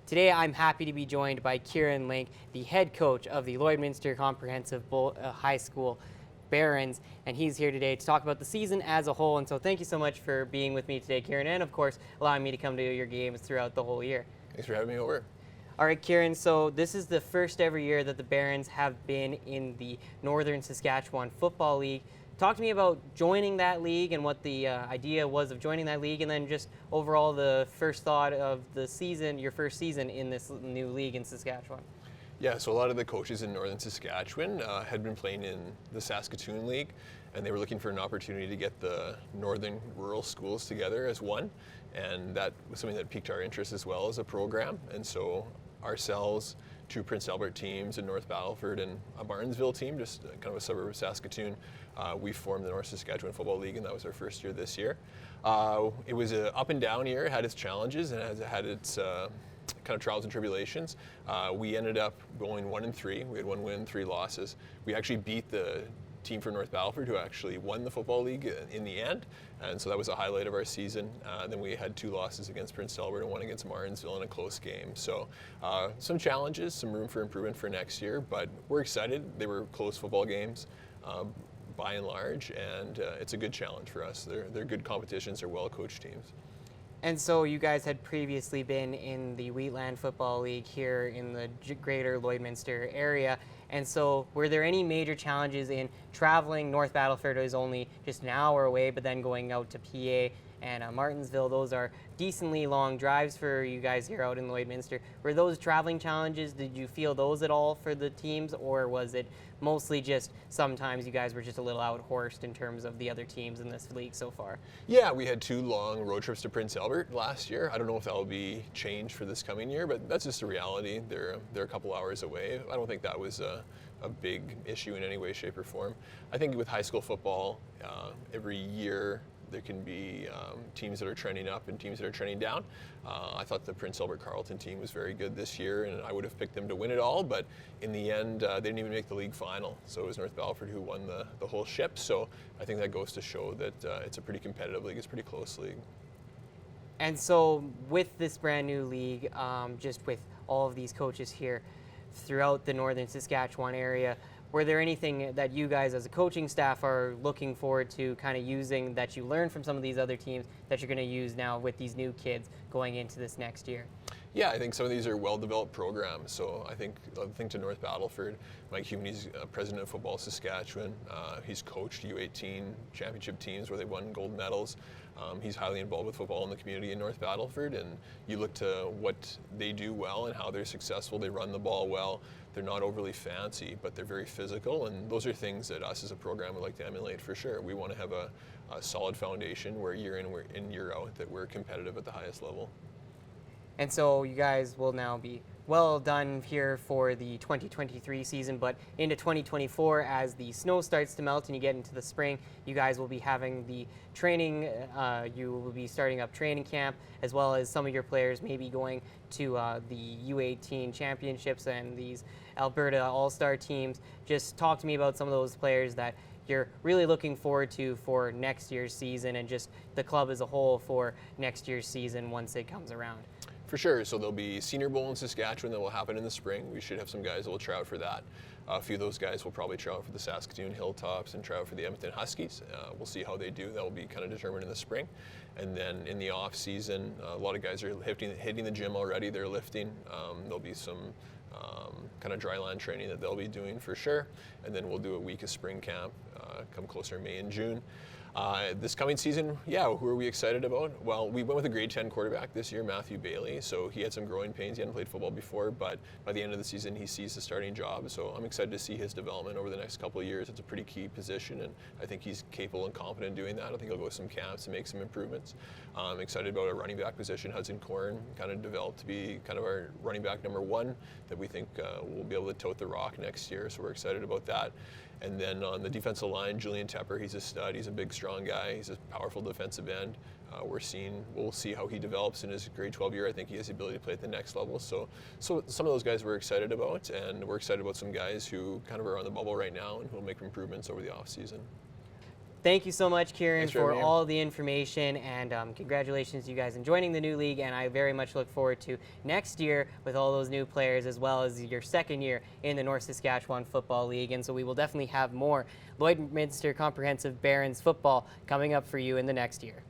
Today I'm happy to be joined by Kieran Link, the head coach of the Lloydminster Comprehensive High School Barons, and he's here today to talk about the season as a whole. And so thank you so much for being with me today, Kieran, and of course allowing me to come to your games throughout the whole year. Thanks for having me over. All right, Kieran, so this is the first ever year that the Barons have been in the Northern Saskatchewan Football League. Talk to me about joining that league and what the idea was of joining that league, and then just overall the first thought of the season, your first season in this new league in Saskatchewan. Yeah, so a lot of the coaches in Northern Saskatchewan had been playing in the Saskatoon League, and they were looking for an opportunity to get the northern rural schools together as one, and that was something that piqued our interest as well as a program. And so ourselves, two Prince Albert teams in North Battleford and a Martinsville team, just kind of a suburb of Saskatoon, we formed the North Saskatchewan Football League, and that was our first year this year. It was an up and down year. It had its challenges and it had its kind of trials and tribulations. We ended up going 1-3. We had 1 win, 3 losses. We actually beat the team from North Battleford, who actually won the football league in the end, and so that was a highlight of our season. Then we had 2 losses against Prince Albert and 1 against Martinsville in a close game. So some challenges, some room for improvement for next year, but we're excited. They were close football games by and large, and it's a good challenge for us. They're good competitions. They're well-coached teams. And so you guys had previously been in the Wheatland Football League here in the greater Lloydminster area. And so were there any major challenges in traveling? North Battleford is only just an hour away, but then going out to PA and Martinsville, those are decently long drives for you guys here out in Lloydminster. Were those traveling challenges, did you feel those at all for the teams, or was it mostly just sometimes you guys were just a little out-horsed in terms of the other teams in this league so far? Yeah, we had 2 long road trips to Prince Albert last year. I don't know if that will be changed for this coming year, but that's just a reality. They're a couple hours away. I don't think that was a big issue in any way, shape, or form. I think with high school football, every year there can be teams that are trending up and teams that are trending down. I thought the Prince Albert Carleton team was very good this year, and I would have picked them to win it all, but in the end, they didn't even make the league final. So it was North Battleford who won the whole ship. So I think that goes to show that it's a pretty competitive league. It's a pretty close league. And so with this brand new league, just with all of these coaches here throughout the Northern Saskatchewan area, were there anything that you guys as a coaching staff are looking forward to kind of using that you learned from some of these other teams that you're going to use now with these new kids going into this next year? Yeah, I think some of these are well-developed programs. So I think to North Battleford, Mike Humany's president of Football Saskatchewan. He's coached U18 championship teams where they won gold medals. He's highly involved with football in the community in North Battleford, and you look to what they do well and how they're successful. They run the ball well. They're not overly fancy, but they're very physical, and those are things that us as a program would like to emulate for sure. We want to have a solid foundation where year in, year out, that we're competitive at the highest level. And so you guys will now be well done here for the 2023 season, but into 2024, as the snow starts to melt and you get into the spring, you guys will be having the training, you will be starting up training camp, as well as some of your players may be going to the U18 championships and these Alberta All-Star teams. Just talk to me about some of those players that you're really looking forward to for next year's season, and just the club as a whole for next year's season once it comes around. For sure. So there'll be Senior Bowl in Saskatchewan that will happen in the spring. We should have some guys that will try out for that. A few of those guys will probably try out for the Saskatoon Hilltops and try out for the Edmonton Huskies. We'll see how they do. That will be kind of determined in the spring. And then in the off season, a lot of guys are hitting the gym already. They're lifting. There'll be some kind of dry land training that they'll be doing for sure. And then we'll do a week of spring camp come closer May and June. This coming season, yeah, who are we excited about? Well, we went with a grade 10 quarterback this year, Matthew Bailey. So he had some growing pains. He hadn't played football before, but by the end of the season, he sees the starting job. So I'm excited to see his development over the next couple of years. It's a pretty key position, and I think he's capable and competent in doing that. I think he'll go to some camps and make some improvements. I'm excited about our running back position. Hudson Korn kind of developed to be kind of our running back number 1 that we think will be able to tote the rock next year. So we're excited about that. And then on the defensive line, Julian Tepper, he's a stud. He's a big, strong guy. He's a powerful defensive end. We'll see how he develops in his grade 12 year. I think he has the ability to play at the next level. So some of those guys we're excited about, and we're excited about some guys who kind of are on the bubble right now and who will make improvements over the off season. Thank you so much, Kieran, Thanks for for having me here. all the information, and congratulations to you guys in joining the new league, and I very much look forward to next year with all those new players, as well as your second year in the North Saskatchewan Football League, and so we will definitely have more Lloydminster Comprehensive Barons football coming up for you in the next year.